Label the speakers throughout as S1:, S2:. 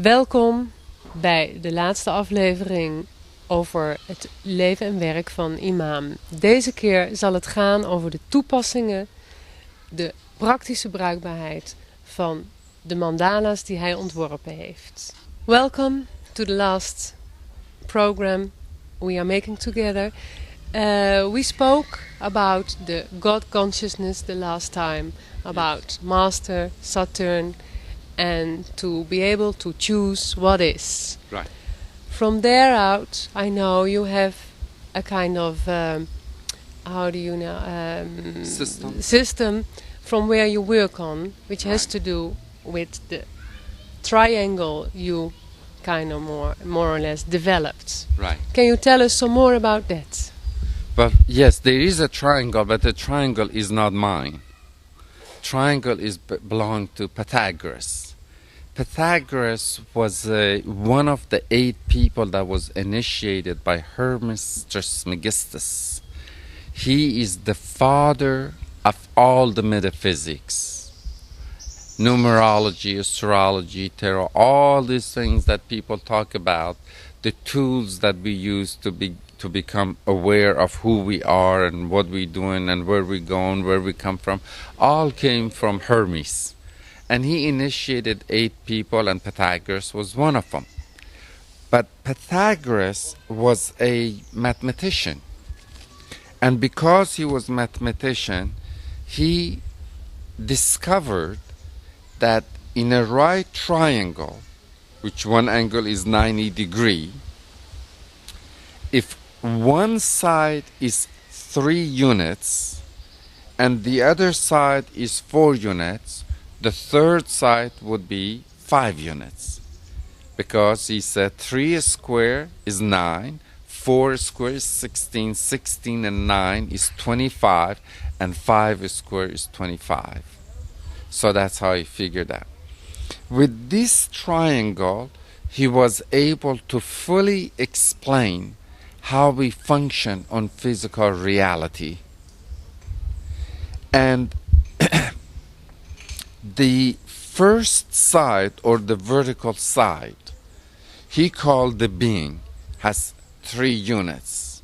S1: Welkom bij de laatste aflevering over het leven en werk van Emahmn. Deze keer zal het gaan over de toepassingen, de praktische bruikbaarheid van de mandalas die hij ontworpen heeft. Welcome to the last program we are making together. We spoke about the God consciousness the last time, about Master, Saturn, and to be able to choose what is.
S2: Right.
S1: From there out, I know you have a kind of, system from where you work on, which has to do with the triangle you kind of more or less developed.
S2: Right.
S1: Can you tell us some more about that?
S2: Well, yes, there is a triangle, but the triangle is not mine. Triangle belonged to Pythagoras. Pythagoras was one of the 8 people that was initiated by Hermes Trismegistus. He is the father of all the metaphysics. Numerology, astrology, tarot, all these things that people talk about, the tools that we use to become aware of who we are and what we're doing and where we're going, where we come from, all came from Hermes. And he initiated 8 people, and Pythagoras was one of them. But Pythagoras was a mathematician. And because he was a mathematician, he discovered that in a right triangle, which one angle is 90 degrees, if one side is 3 units and the other side is 4 units, the third side would be 5 units. Because he said 3 square is 9, 4 square is 16, 16 and 9 is 25, and 5 square is 25. So that's how he figured that. With this triangle, he was able to fully explain how we function on physical reality. And the first side, or the vertical side, he called the being, has 3 units.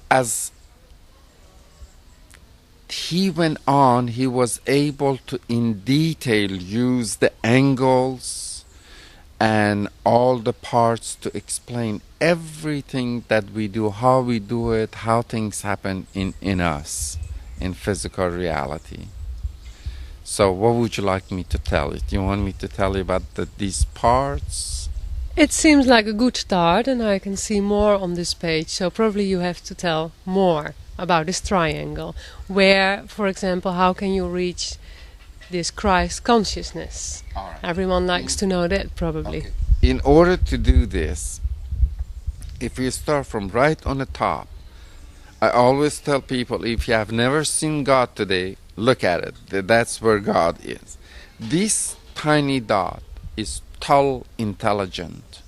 S2: As he went on, he was able to in detail use the angles and all the parts to explain everything that we do, how we do it, how things happen in us, in physical reality. So what would you like me to tell you? Do you want me to tell you about these parts?
S1: It seems like a good start, and I can see more on this page, so probably you have to tell more about this triangle. Where, for example, how can you reach this Christ consciousness?
S2: All right.
S1: Everyone likes to know that, probably.
S2: Okay. In order to do this, if you start from right on the top, I always tell people, if you have never seen God today, look at it. That's where God is. This tiny dot is total intelligent.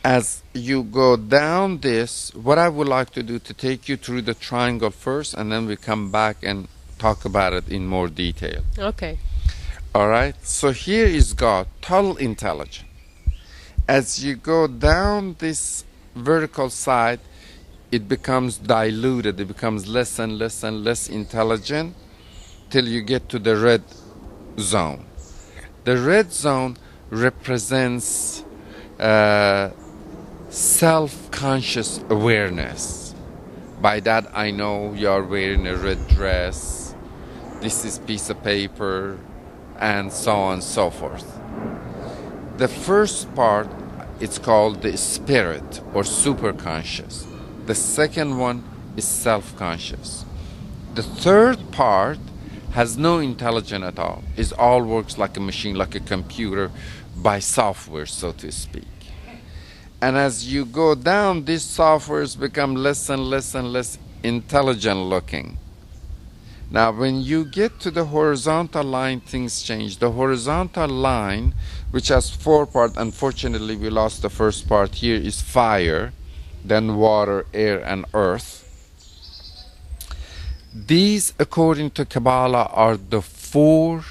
S2: As you go down this, what I would like to do to take you through the triangle first, and then we come back and talk about it in more detail.
S1: Okay.
S2: All right. So here is God, total intelligent. As you go down this vertical side, it becomes diluted. It becomes less and less and less intelligent till you get to the red zone. The red zone represents self-conscious awareness. By that I know you're wearing a red dress, this is piece of paper, and so on and so forth. The first part, it's called the spirit or superconscious. The second one is self-conscious. The third part has no intelligence at all. It all works like a machine, like a computer, by software, so to speak. And as you go down, these softwares become less and less and less intelligent looking. Now, when you get to the horizontal line, things change. The horizontal line, which has 4 parts, unfortunately we lost the first part here, is fire, then water, air, and earth. These, according to Kabbalah, are the 4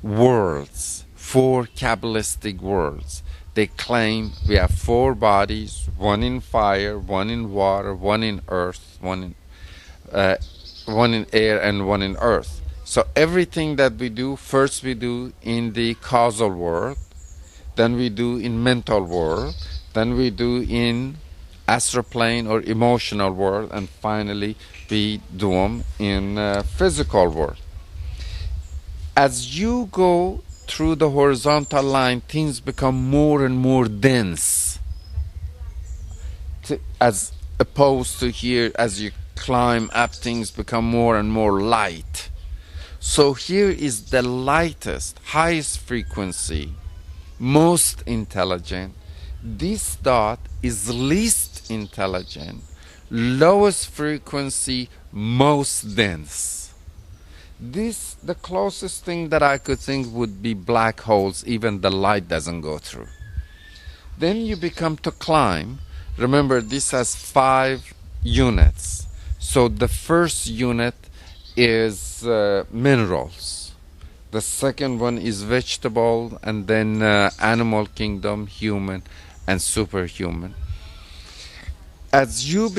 S2: worlds, 4 Kabbalistic worlds. They claim we have 4 bodies, one in fire, one in water, one in earth, one in air, and one in earth. So everything that we do, first we do in the causal world, then we do in mental world, then we do in astral plane or emotional world, and finally we do them in physical world. As you go through the horizontal line, things become more and more dense, as opposed to here, as you climb up, things become more and more light. So here is the lightest, highest frequency, most intelligent. This dot is least intelligent, lowest frequency, most dense. This, the closest thing that I could think would be black holes, even the light doesn't go through. Then you become to climb. Remember, this has 5 units. So the first unit is minerals. The second one is vegetable, and then animal kingdom, human, and superhuman. As you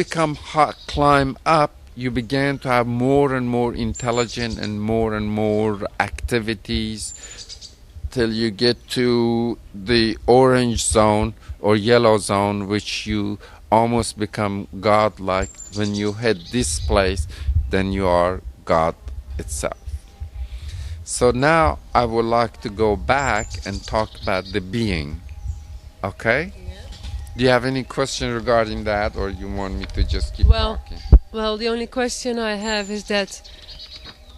S2: climb up, you begin to have more and more intelligent and more activities till you get to the orange zone or yellow zone, which you almost become God-like. When you hit this place, then you are God itself. So now I would like to go back and talk about the being. Okay? Yeah. Do you have any question regarding that, or you want me to just keep talking?
S1: Well, the only question I have is that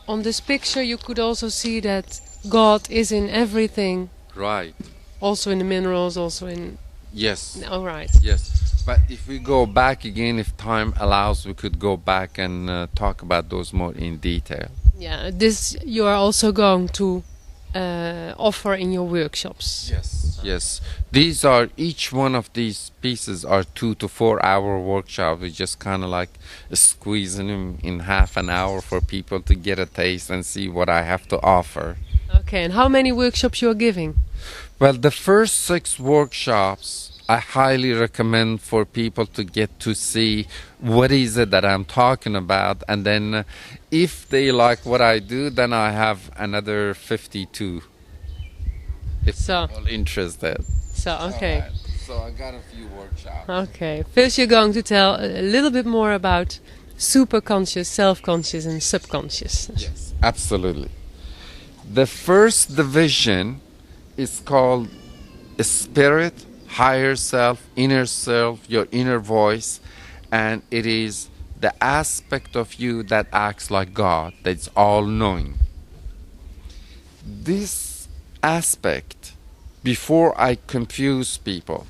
S1: on this picture you could also see that God is in everything.
S2: Right.
S1: Also in the minerals, also in...
S2: Yes.
S1: All right.
S2: Yes. But if we go back again, if time allows, we could go back and talk about those more in detail.
S1: Yeah, this you are also going to offer in your workshops.
S2: Yes. Yes. These are, each one of these pieces are 2 to 4 hour workshops. We just kind of like squeezing them in half an hour for people to get a taste and see what I have to offer.
S1: Okay, and how many workshops you are giving?
S2: Well, the first 6 workshops I highly recommend for people to get to see what is it that I'm talking about, and then if they like what I do, then I have another 52 if people interested.
S1: So, okay.
S2: Right. So I got a few workshops.
S1: Okay. First you're going to tell a little bit more about superconscious, self-conscious and subconscious.
S2: Yes, absolutely. The first division is called spirit, higher self, your inner voice, and it is the aspect of you that acts like God, that's all-knowing. This aspect, before I confuse people,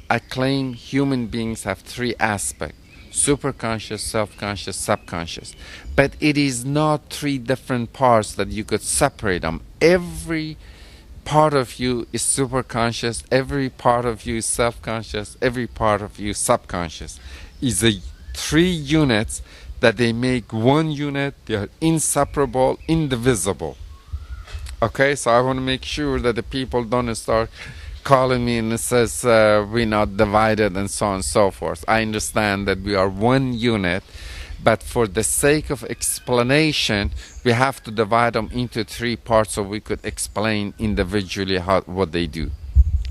S2: I claim human beings have 3 aspects: superconscious, self-conscious, subconscious. But it is not 3 different parts that you could separate them. Every part of you is superconscious, every part of you is self-conscious, every part of you is subconscious. Is a 3 units that they make 1 unit. They are inseparable, indivisible. Okay, so I want to make sure that the people don't start calling me and it says we're not divided and so on and so forth. I understand that we are 1 unit, but for the sake of explanation, we have to divide them into 3 parts so we could explain individually what they do.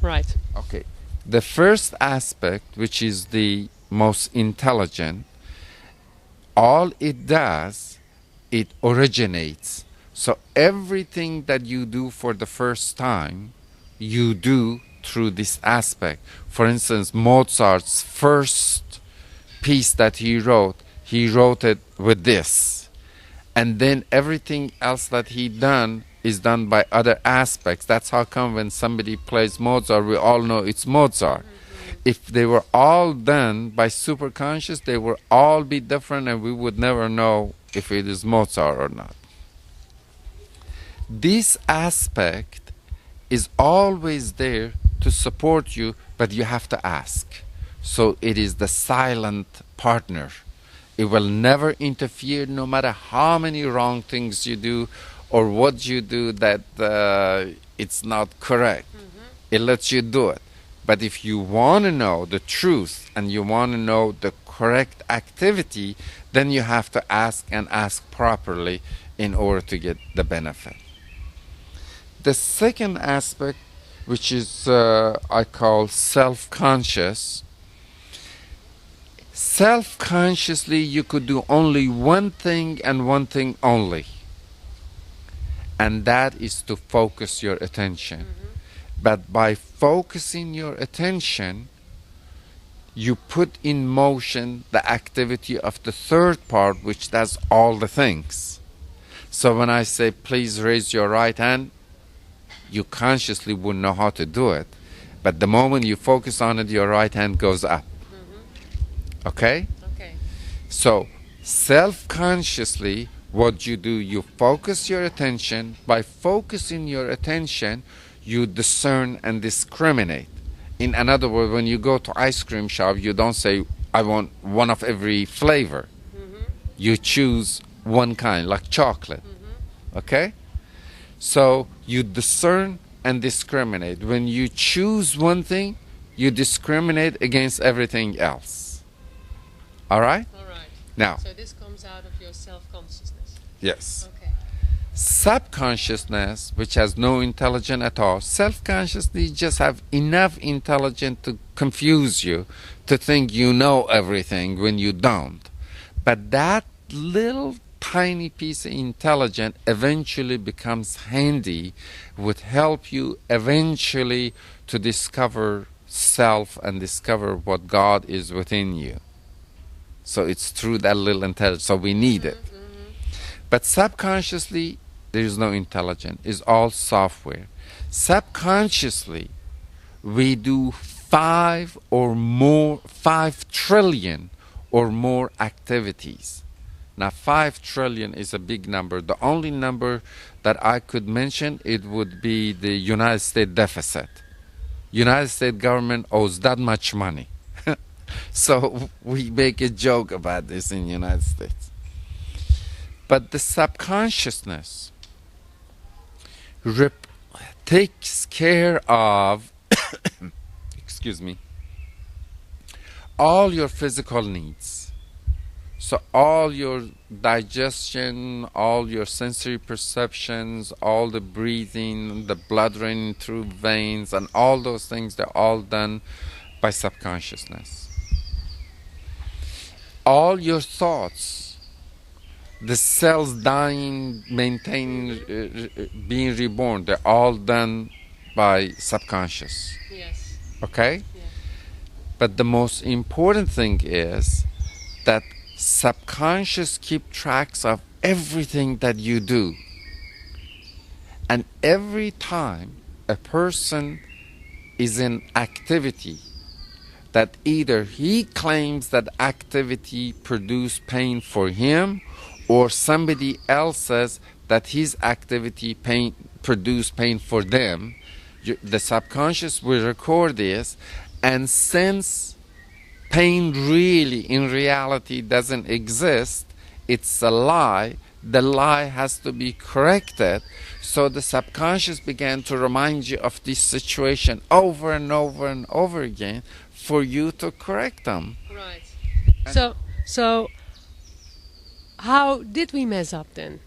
S1: Right.
S2: Okay. The first aspect, which is the most intelligent, all it does, it originates. So everything that you do for the first time, you do through this aspect. For instance, Mozart's first piece that he wrote it with this. And then everything else that he done is done by other aspects. That's how come when somebody plays Mozart, we all know it's Mozart. If they were all done by superconscious, they would all be different and we would never know if it is Mozart or not. This aspect is always there to support you, but you have to ask. So it is the silent partner. It will never interfere no matter how many wrong things you do or what you do that it's not correct. It lets you do it. But if you want to know the truth and you want to know the correct activity, then you have to ask and ask properly in order to get the benefit. The second aspect, which is I call self-conscious. Self-consciously, you could do only one thing and one thing only, and that is to focus your attention. But by focusing your attention, you put in motion the activity of the third part, which does all the things. So when I say, please raise your right hand, you consciously wouldn't know how to do it. But the moment you focus on it, your right hand goes up. Okay?
S1: Okay.
S2: So self-consciously, what you do, you focus your attention. By focusing your attention, you discern and discriminate. In another word, when you go to ice cream shop, you don't say, I want one of every flavor. You choose one kind, like chocolate. Okay? So you discern and discriminate. When you choose one thing, you discriminate against everything else. All right?
S1: All right.
S2: Now,
S1: So this comes out of your self-consciousness.
S2: yes.
S1: Okay.
S2: Subconsciousness, which has no intelligence at all, self-consciously just have enough intelligence to confuse you, to think you know everything when you don't. But that little tiny piece of intelligence eventually becomes handy, would help you eventually to discover self and discover what God is within you. So it's through that little intelligence. So we need it. But subconsciously, there is no intelligence. It's all software. Subconsciously, we do 5 trillion or more activities. Now, 5 trillion is a big number. The only number that I could mention, it would be the United States deficit. United States government owes that much money. So we make a joke about this in the United States. But the subconsciousness takes care of, excuse me, all your physical needs. So all your digestion, all your sensory perceptions, all the breathing, the blood running through veins, and all those things, they're all done by subconsciousness. All your thoughts, the cells dying, maintaining, being reborn, they're all done by subconscious.
S1: Yes.
S2: Okay?
S1: Yeah.
S2: But the most important thing is that subconscious keep tracks of everything that you do. And every time a person is in activity, that either he claims that activity produced pain for him, or somebody else says that his activity produced pain for them, the subconscious will record this, and since pain really in reality doesn't exist, it's a lie, the lie has to be corrected. So the subconscious began to remind you of this situation over and over and over again for you to correct them.
S1: Right. So how did we mess up then?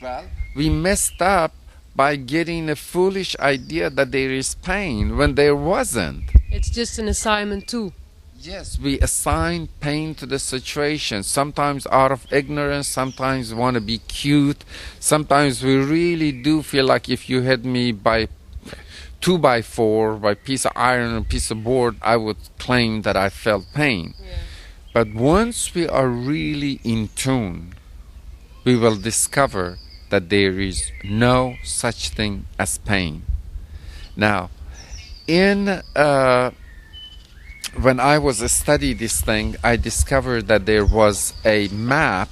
S2: Well, we messed up by getting a foolish idea that there is pain when there wasn't.
S1: It's just an assignment too.
S2: Yes, we assign pain to the situation, sometimes out of ignorance, sometimes we want to be cute, sometimes we really do feel like if you hit me by 2x4, by piece of iron or piece of board, I would claim that I felt pain.
S1: Yeah.
S2: But once we are really in tune, we will discover that there is no such thing as pain. Now, when I was studying this thing, I discovered that there was a map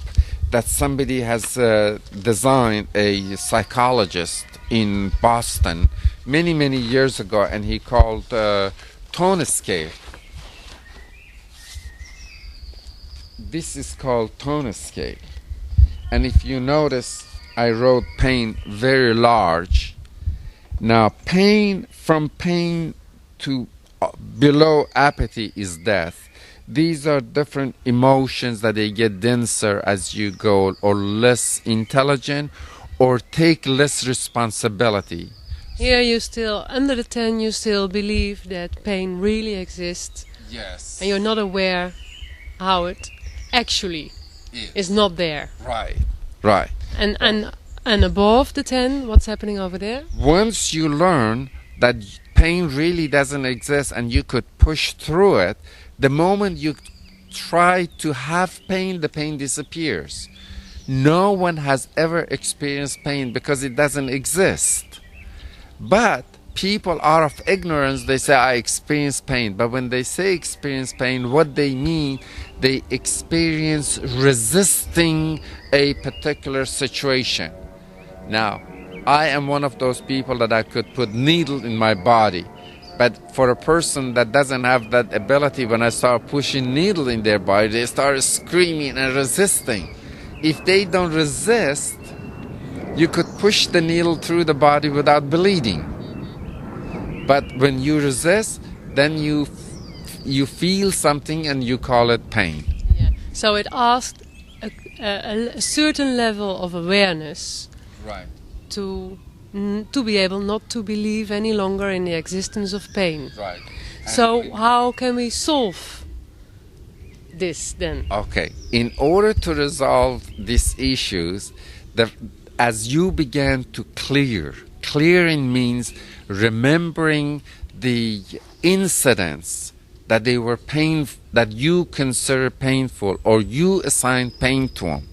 S2: that somebody has designed, a psychologist in Boston many, many years ago, and he called tone scale. This is called tone scale. And if you notice, I wrote pain very large. Now, from pain to below apathy is death. These are different emotions that they get denser as you go, or less intelligent, or take less responsibility.
S1: Here you still, under the 10, you still believe that pain really exists.
S2: Yes.
S1: And you're not aware how it actually is not there.
S2: Right. Right.
S1: And above the 10, what's happening over there?
S2: Once you learn that pain really doesn't exist and you could push through it, the moment you try to have pain, the pain disappears. No one has ever experienced pain because it doesn't exist. But people, out of ignorance, they say, I experience pain. But when they say experience pain, what they mean, they experience resisting a particular situation. Now, I am one of those people that I could put needle in my body. But for a person that doesn't have that ability, when I start pushing needle in their body, they start screaming and resisting. If they don't resist, you could push the needle through the body without bleeding. But when you resist, then you feel something and you call it pain.
S1: Yeah. So it asked a certain level of awareness.
S2: Right.
S1: To be able not to believe any longer in the existence of pain.
S2: Right.
S1: So how can we solve this then?
S2: Okay. In order to resolve these issues, as you began to clearing means remembering the incidents that they were that you consider painful, or you assign pain to them.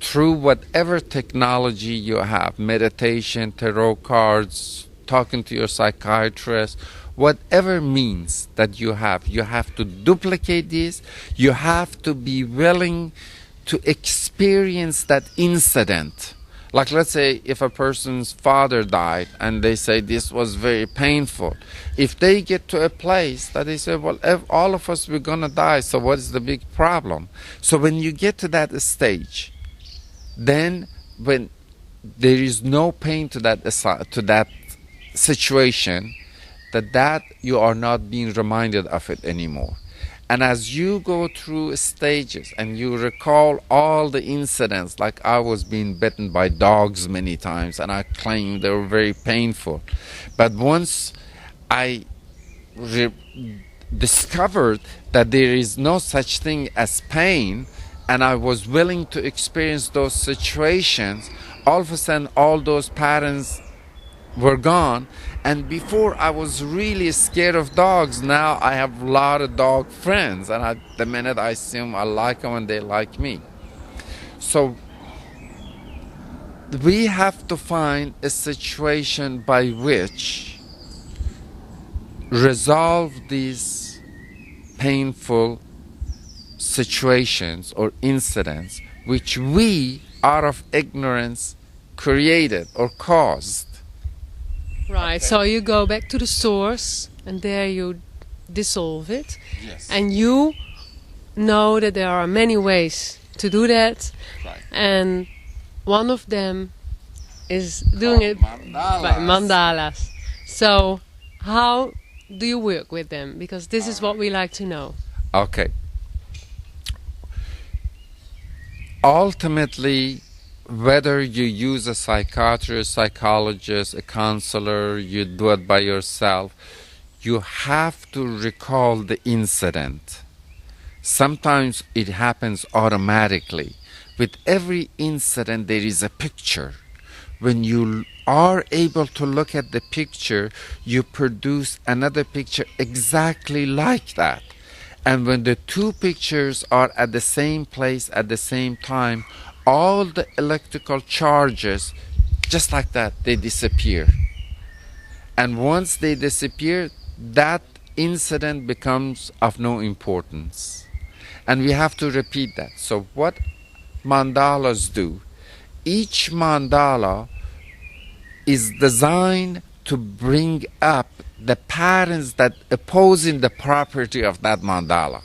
S2: Through whatever technology you have, meditation, tarot cards, talking to your psychiatrist, whatever means that you have to duplicate this. You have to be willing to experience that incident. Like, let's say if a person's father died and they say this was very painful. If they get to a place that they say, well, all of us, we're going to die, so what is the big problem? So when you get to that stage, then when there is no pain to that situation, that you are not being reminded of it anymore. And as you go through stages and you recall all the incidents, like I was being bitten by dogs many times and I claimed they were very painful. But once I discovered that there is no such thing as pain, and I was willing to experience those situations, all of a sudden all those patterns were gone. And before I was really scared of dogs, now I have a lot of dog friends, and the minute I see them, I like them and they like me. So we have to find a situation by which resolve these painful situations or incidents which we, out of ignorance, created or caused.
S1: Right, okay. So you go back to the source and there you dissolve it.
S2: Yes.
S1: And you know that there are many ways to do that.
S2: Right.
S1: And one of them is doing it by mandalas. So how do you work with them? Because this is what we like to know.
S2: Okay. Ultimately, whether you use a psychiatrist, psychologist, a counselor, you do it by yourself, you have to recall the incident. Sometimes it happens automatically. With every incident, there is a picture. When you are able to look at the picture, you produce another picture exactly like that. And when the two pictures are at the same place at the same time, all the electrical charges, just like that, they disappear. And once they disappear, that incident becomes of no importance. And we have to repeat that. So what mandalas do, each mandala is designed to bring up the patterns that opposing the property of that mandala.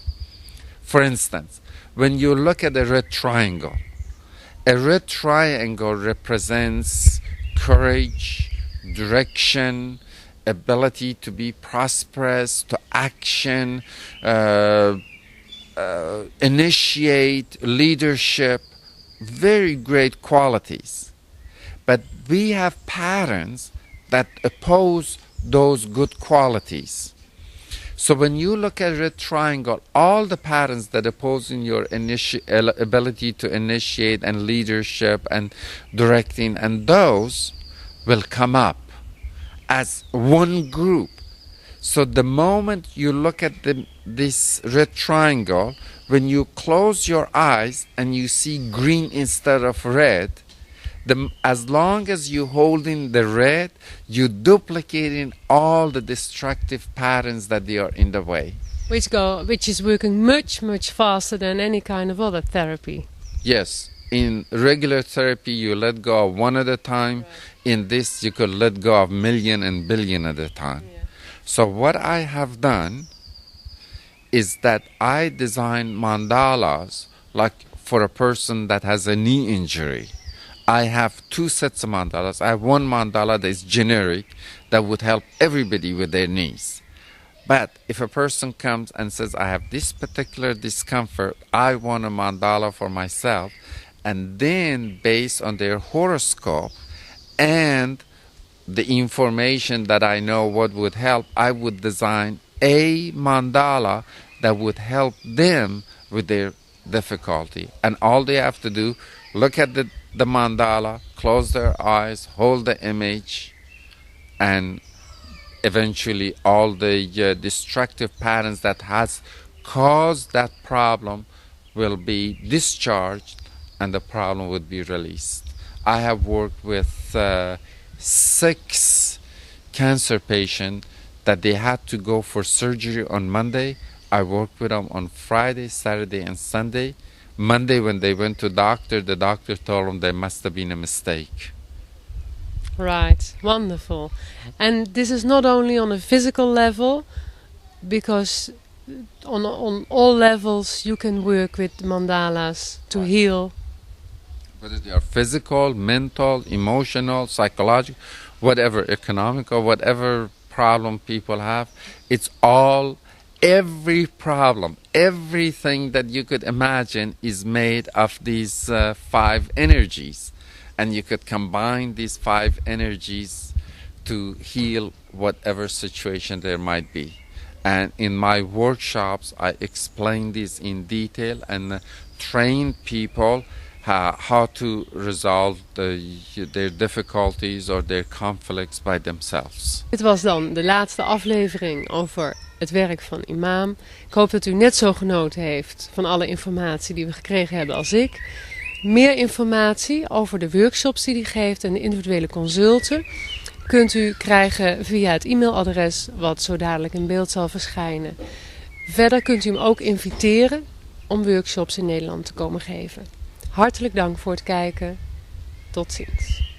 S2: For instance, when you look at a red triangle, A red triangle represents courage, direction, ability to be prosperous, to action, initiate, leadership, very great qualities. But we have patterns that oppose those good qualities. So when you look at a red triangle, all the patterns that oppose in your ability to initiate and leadership and directing, and those will come up as one group. So the moment you look at this red triangle, when you close your eyes and you see green instead of red, as long as you holding the red, you duplicating all the destructive patterns that they are in the way.
S1: Which is working much faster than any kind of other therapy.
S2: Yes, in regular therapy you let go of one at a time. Right. In this you could let go of million and billion at a time. Yeah. So what I have done is that I design mandalas like for a person that has a knee injury. I have 2 sets of mandalas. I have one mandala that is generic that would help everybody with their knees. But if a person comes and says, I have this particular discomfort, I want a mandala for myself, and then based on their horoscope and the information that I know what would help, I would design a mandala that would help them with their difficulty. And all they have to do, look at the mandala, close their eyes, hold the image, and eventually all the destructive patterns that has caused that problem will be discharged and the problem would be released. I have worked with 6 cancer patients that they had to go for surgery on Monday. I worked with them on Friday, Saturday, and Sunday. Monday, when they went to the doctor told them there must have been a mistake.
S1: Right, wonderful. And this is not only on a physical level, because on all levels you can work with mandalas to heal.
S2: Whether they are physical, mental, emotional, psychological, whatever, economical, whatever problem people have, it's all, every problem, everything that you could imagine is made of these 5 energies. And you could combine these 5 energies to heal whatever situation there might be. And in my workshops, I explain this in detail and train people how to resolve their difficulties or their conflicts by themselves.
S1: Dit was dan de laatste aflevering over het werk van Emahmn. Ik hoop dat u net zo genoten heeft van alle informatie die we gekregen hebben als ik. Meer informatie over de workshops die hij geeft en de individuele consulten kunt u krijgen via het e-mailadres wat zo dadelijk in beeld zal verschijnen. Verder kunt u hem ook inviteren om workshops in Nederland te komen geven. Hartelijk dank voor het kijken. Tot ziens.